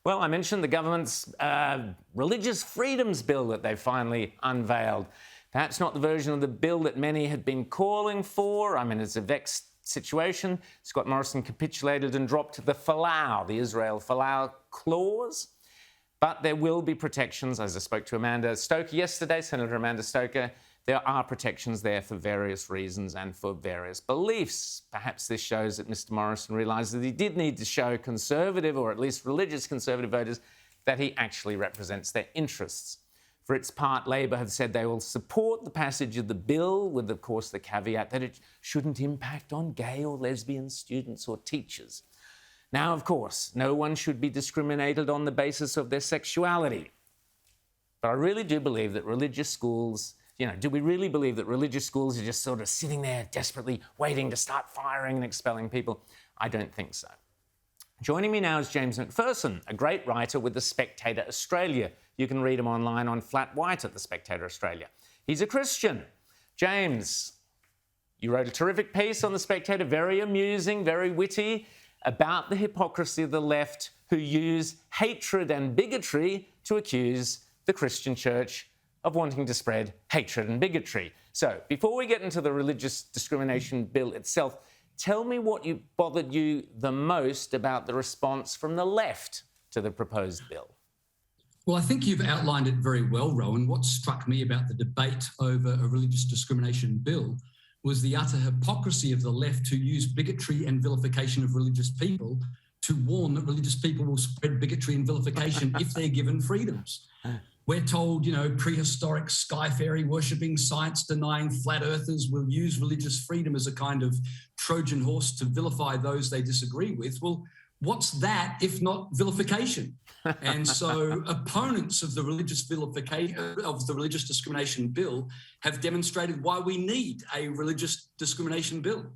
Well, I mentioned the government's religious freedoms bill that they finally unveiled. Perhaps not the version of the bill that many had been calling for. I mean, it's a vexed situation. Scott Morrison capitulated and dropped the Falau, the Israel Falau clause. But there will be protections. As I spoke to Amanda Stoker yesterday, Senator Amanda Stoker, there are protections there for various reasons and for various beliefs. Perhaps this shows that Mr Morrison realised that he did need to show conservative, or at least religious conservative voters, that he actually represents their interests. For its part, Labor have said they will support the passage of the bill with, of course, the caveat that it shouldn't impact on gay or lesbian students or teachers. Now, of course, no one should be discriminated on the basis of their sexuality. But I really do believe that religious schools... do we really believe that religious schools are just sort of sitting there desperately waiting to start firing and expelling people? I don't think so. Joining me now is James Macpherson, a great writer with The Spectator Australia. You can read him online on Flat White at The Spectator Australia. He's a Christian. James, you wrote a terrific piece on The Spectator, very amusing, very witty, about the hypocrisy of the left who use hatred and bigotry to accuse the Christian church of wanting to spread hatred and bigotry. So, before we get into the religious discrimination bill itself, tell me what bothered you the most about the response from the left to the proposed bill. Well, I think you've outlined it very well, Rowan. What struck me about the debate over a religious discrimination bill was the utter hypocrisy of the left who use bigotry and vilification of religious people to warn that religious people will spread bigotry and vilification if they're given freedoms. We're told, prehistoric sky fairy worshipping, science denying flat earthers will use religious freedom as a kind of Trojan horse to vilify those they disagree with. Well, what's that if not vilification? And so opponents of the religious vilification, of the religious discrimination bill, have demonstrated why we need a religious discrimination bill.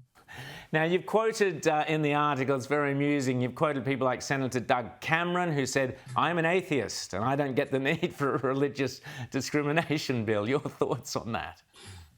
Now, you've quoted in the article, it's very amusing, you've quoted people like Senator Doug Cameron, who said, I'm an atheist and I don't get the need for a religious discrimination bill. Your thoughts on that?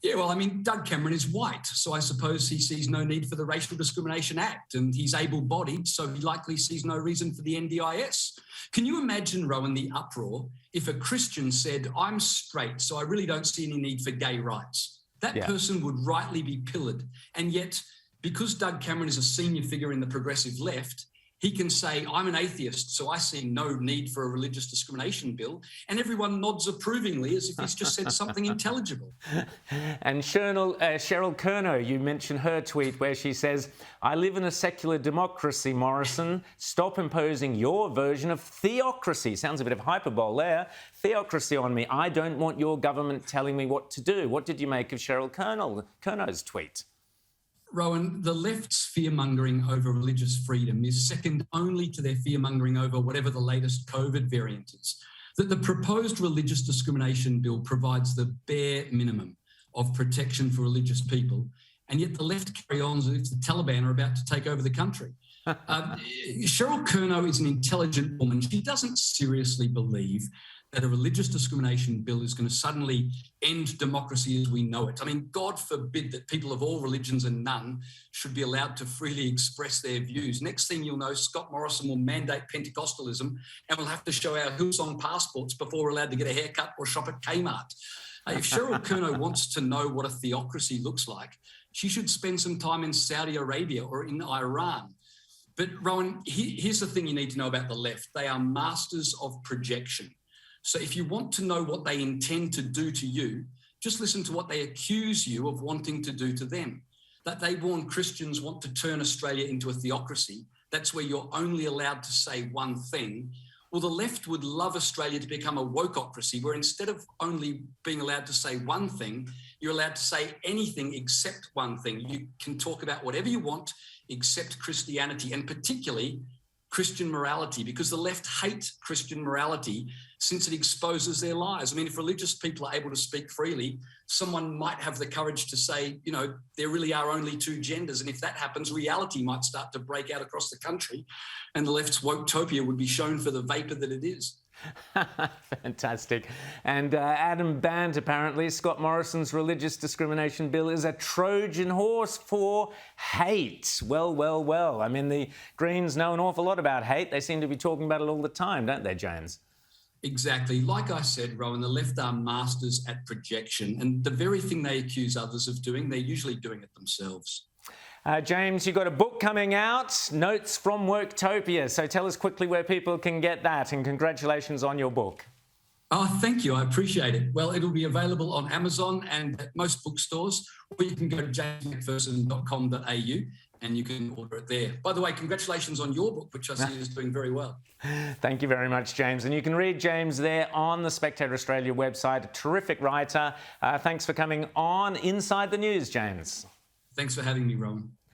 Yeah, well, Doug Cameron is white, so I suppose he sees no need for the Racial Discrimination Act, and he's able-bodied, so he likely sees no reason for the NDIS. Can you imagine, Rowan, the uproar if a Christian said, I'm straight, so I really don't see any need for gay rights? That person would rightly be pillared, and yet... because Doug Cameron is a senior figure in the progressive left, he can say, I'm an atheist, so I see no need for a religious discrimination bill. And everyone nods approvingly as if he's just said something intelligible. And Cheryl Kernot, you mentioned her tweet where she says, I live in a secular democracy, Morrison. Stop imposing your version of theocracy. Sounds a bit of hyperbole there. Theocracy on me. I don't want your government telling me what to do. What did you make of Cheryl Kernot's tweet? Rowan, the left's fear-mongering over religious freedom is second only to their fear-mongering over whatever the latest COVID variant is. That the proposed religious discrimination bill provides the bare minimum of protection for religious people, and yet the left carry on as if the Taliban are about to take over the country. Cheryl Kernot is an intelligent woman. She doesn't seriously believe that a religious discrimination bill is going to suddenly end democracy as we know it. God forbid that people of all religions and none should be allowed to freely express their views. Next thing you'll know, Scott Morrison will mandate Pentecostalism and we'll have to show our Hillsong passports before we're allowed to get a haircut or shop at Kmart. If Cheryl Kernot wants to know what a theocracy looks like, she should spend some time in Saudi Arabia or in Iran. But Rowan, here's the thing you need to know about the left. They are masters of projection. So if you want to know what they intend to do to you, just listen to what they accuse you of wanting to do to them. That they warn Christians want to turn Australia into a theocracy. That's where you're only allowed to say one thing. Well, the left would love Australia to become a wokeocracy, where instead of only being allowed to say one thing, you're allowed to say anything except one thing. You can talk about whatever you want except Christianity, and particularly Christian morality, because the left hate Christian morality since it exposes their lies. If religious people are able to speak freely, someone might have the courage to say, there really are only two genders. And if that happens, reality might start to break out across the country and the left's woketopia would be shown for the vapour that it is. Fantastic. And Adam Bant, apparently, Scott Morrison's religious discrimination bill is a Trojan horse for hate. Well, well, well. I mean, the Greens know an awful lot about hate. They seem to be talking about it all the time, don't they, James? Exactly. Like I said, Rowan, the left are masters at projection, and the very thing they accuse others of doing, they're usually doing it themselves. James, you've got a book coming out, Notes from Worktopia. So tell us quickly where people can get that, and congratulations on your book. Oh, thank you. I appreciate it. Well, it'll be available on Amazon and at most bookstores, or you can go to jamesmcpherson.com.au and you can order it there. By the way, congratulations on your book, which I see is doing very well. Thank you very much, James. And you can read James there on the Spectator Australia website. A terrific writer. Thanks for coming on Inside the News, James. Thanks for having me, Rowan.